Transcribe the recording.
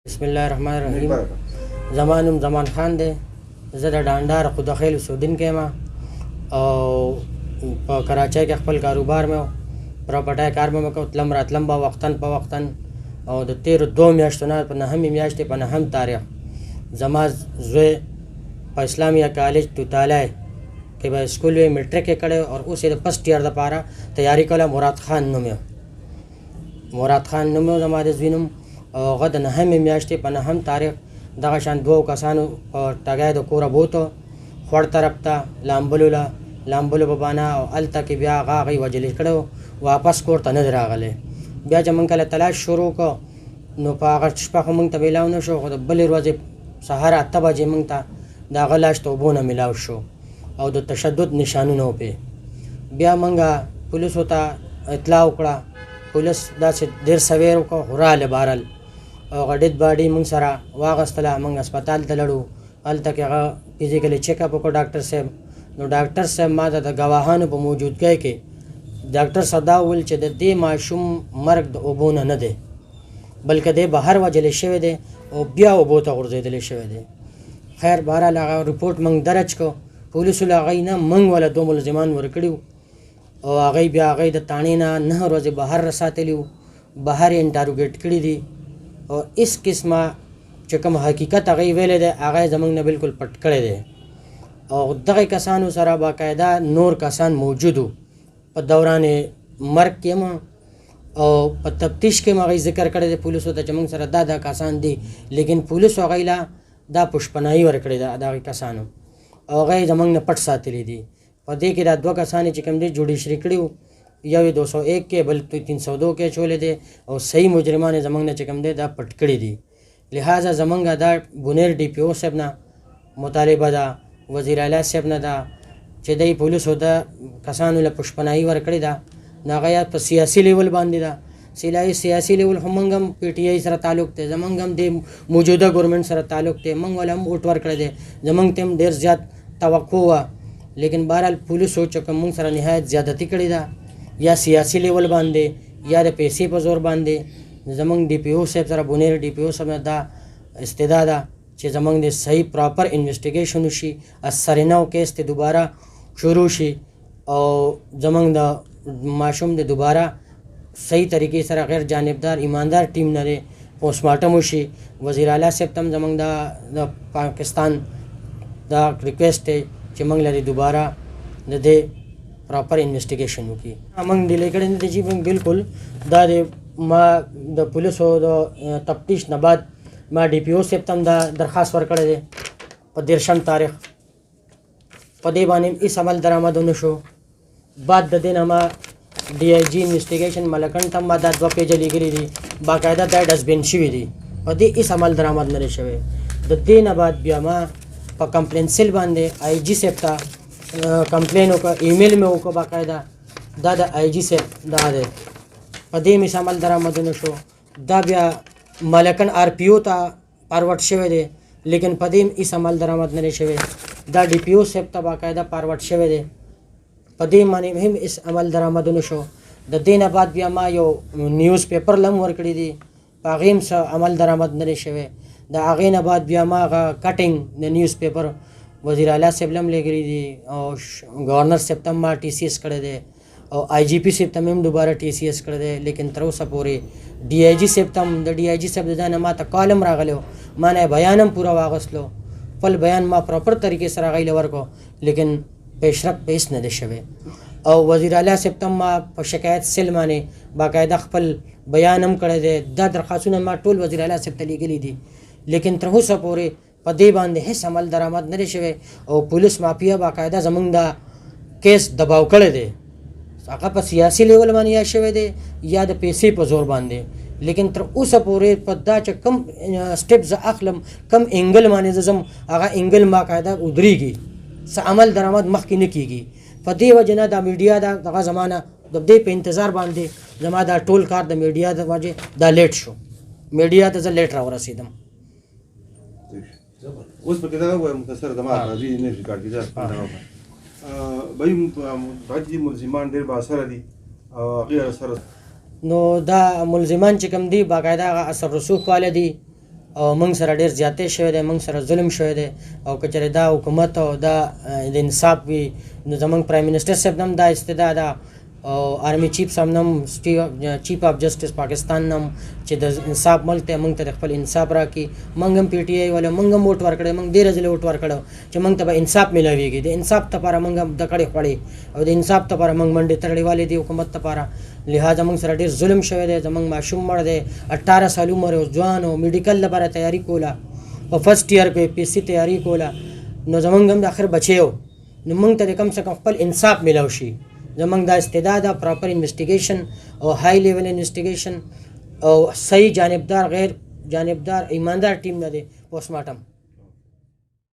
बिस्मिल्लाहिर्रहमानिर्रहीम। ज़मानुम ज़मान ख़ान दे ज़दा डांडार खुदखेल सुदिन के माँ और कराची के खपल कारोबार में प्रॉपर्टी कार में को तलम रातलम बा वक्तन प वक्तन और द 13 म्याश्तोना पर नहम म्याश्ते पर नहम तारीख जमा ज़ुए पर इस्लामिया कॉलेज तुतालाय के बाद स्कूल में मेट्रिक के कड़े और उसे फर्स्ट ईयर द पारा तैयारी कला मुराद खान नुम्यो जमा ज़ुइनुम और गद नहम म्याश्ते पर नहम तारीख दगाशान 2 कसानु और टगाए दो कोरा बोतो खोड़ तरफ्ता लाम्बुलु बबाना और अल तक ब्या गई वजलिस कड़ो वापस कोर तनद रागले ब्या जमंग कल तलाश शुरू को नो पागर चपा को मंग तबेलाव न शो तो बले रोजे सहारा तब जे मंग ता दागलाश तो बो न मिलाव शो और दो तशद्दुद निशानु नो पे ब्या मंगा पुलिस होता इतला उकड़ा पुलिस दा से देर सवेर को हुराल बारल और डेड बॉडी मंग सरा वागस्तला मंग अस्पताल तलड़ू अल तक फिजिकली चेकअप को डॉक्टर साहब नो डॉक्टर साहब मा द गवाहान पर मौजूद गए के डॉक्टर सदा उल चे दे माशूम मर्ग ओबोन न दे बल्कि दे बाहर वजले शवे दे और ब्या ओबो ता गुर्जे दले शवे दे खैर बारा लगा रिपोर्ट मंग दर्ज को पुलिस लगाई ना मंग वाला 2 मुलजिमान वरकड़ियो और आगई ब्या आगई द ताने ना न रोजे बाहर रसाते लियो बाहर इंटरोगेट कड़ी दी और इस किस्म चकम हकीकत आगई वेले दे आगई जमंग ने बिल्कुल पटकड़े दे और दगे कसान सरा बाकायदा नूर कसान मौजूद हो पर दौरान मर्ग के माँ और पर तफ्तीश के माँ जिक्र करे दे पुलिस होता चमंग सरा दादा कसान दी लेकिन पुलिस वगैला दा पुष्पनाई वर करे दा कसानो और गए जमंग ने पट सातली दी और दे के 2 कसान चिकम दे जुडिशरी कड़ी या 201 के बल 302 के चोले दे और सही मुजरिमा ने जमंग ने चिकम दे दा पटकड़ी दी लिहाजा जमंग दा बुनेर DPO से अपना मुतालिबा दा वज़ीर आला से अपना दा चेदई पुलिस होता कसान पुष्पनाई वर कड़ी दा नागया पर सियासी लेवल बांधी दा सियासी लेवल हमंगम PTI सर ताल्लुक थे जमंगम दे मौजूदा गवर्नमेंट सर ताल्लुक थे मंग वाला हम वोट वर कर दे जमंग तेम देर ज़्यादा तवक्को हुआ लेकिन बहरहाल पुलिस हो चुका मंग सर नहायत ज़्यादती कड़ी दा या सियासी लेवल बांधे या दे पैसे पर जोर बांधे जमंग DPO साहब सर बुनेर DPO साहब दा इस्तेदादा चे जमंग दे सही प्रॉपर इन्वेस्टिगेशन हुशी असरनाव केस ते दोबारा शुरू शी और जमंग दा माशूम दे दोबारा सही तरीके से गैर जानिबदार ईमानदार टीम न दे पोस्टमार्टम हुशी वज़ीर आला से तम जमंग दा पाकिस्तान दा रिक्वेस्ट है चे मंग लरी दोबारा दे प्रॉपर इन्वेस्टिगेशन होगी मंग डिले करे ने जी बिल्कुल दा दे मा द पुलिस हो द तफ्तीश न बाद मा DPO से तम दा दरखास्त वर करे दे पर दिरशम तारीख पदे बाने इस अमल दरामद शो बाद द दिन हमा DIG इन्वेस्टिगेशन मलकन तम मा दा 2 पेज लिखी दी बाकायदा दा डस्टबिन शिवी दी पदे इस अमल दरामद न शवे द दिन बाद बियामा पर कंप्लेन सेल बांधे IG से ता कंप्लेन का ईमेल में होको बाकायदा दा IG से दा दे पदे मिस अमल दरामद न शो दा बिया मलकन RPO ता पारवट शवे दे लेकिन पदीम इस अमल दरामद न शवे दा DPO से ता बाकायदा पारवट शवे दे पदीम माने हम इस अमल दरामद न शो द दिन बाद बिया मा यो न्यूज़पेपर लम वर्कड़ी दी पागीम सा अमल दरामद न शवे द आगेन बाद बिया मा कटिंग द न्यूज़पेपर वज़ीर आला से लम ले गई दी और गवर्नर से तम मा TCS करे दे और IGP से तमीम दोबारा TCS कर दे लेकिन तरो सपोरे DIG से तम द DIG से जाना मा त कॉलम रागलो माने बयानम पूरा वागसलो फल बयान मा प्रॉपर तरीके से रागई लेवर को लेकिन पेशरफ पेश न दे शवे और वज़ीर आला से तम मा शिकायत सेल माने बाकायदा फल बयानम कर दे दा दरखास्तुन मा टोल वज़ीर आला से तली गली दी लेकिन तरो सपोरे पदे बांधे है समल दरामद न दे शवे और पुलिस माफिया बाकायदा जमंदा केस दबाव कर दे आका पर सियासी लेवल माने या शवे दे या द पैसे पर जोर बांधे लेकिन तर उस पूरे पद्दा च कम स्टेप्स अखलम कम एंगल माने जम आगा एंगल मा कायदा उधरीगी स अमल दरामद मख की नकीगी पदे वजना दा मीडिया दा जमाना दबदे पे इंतजार बांधे जमा दा टोल कार द मीडिया दा वजे दा लेट शो मीडिया दा लेट राव रसीदम उस पर कितना हुआ मुख्तसर दमा राजी ने रिकॉर्ड किया भाई बाजी मुलजिमान देर बासर दी गैर सर नो दा मुलजिमान चिकम दी बाकायदा असर रसूख वाले दी او موږ سره ډېر زیاتې شوی دی، موږ سره ظلم شوی دی، او که چېرې دا حکومت او دا د انصاف وي نو زموږ پرایم منسټر صاحب هم دا استدعا ده او آرمی چیف صاحب نم چیف اف جسټس پاکستان نم چې د انصاف ملک ته موږ ته خپل انصاف راکړي. موږ هم پی ټی آی ولا موږ هم ووټ ورکړی، موږ ډېره ځله ووټ ورکړی چې موږ ته به انصاف میلاویږي. د انصاف لپاره موږ هم د کړې خوړې او د انصاف لپاره موږ منډې تړلې والې دي حکومت لپاره. لہذا موږ سره ډېر ظلم شوی دی. زموږ ماشوم مړ دی 18 سال عمر او ځوان او میډیکل لپاره تیاری کوله او فرست ایئر کې پی سی تیاری کوله، نو زموږ هم د آخر بچیو، نو موږ ته کم سے کم خپل انصاف میلاو شي. زموږ دا استدعا ده پراپر انویسټیګیشن او های لیول انویسټیګیشن او صحیح جانبدار غیر جانبدار ایماندار ټیم نه دی پوسټ مارټم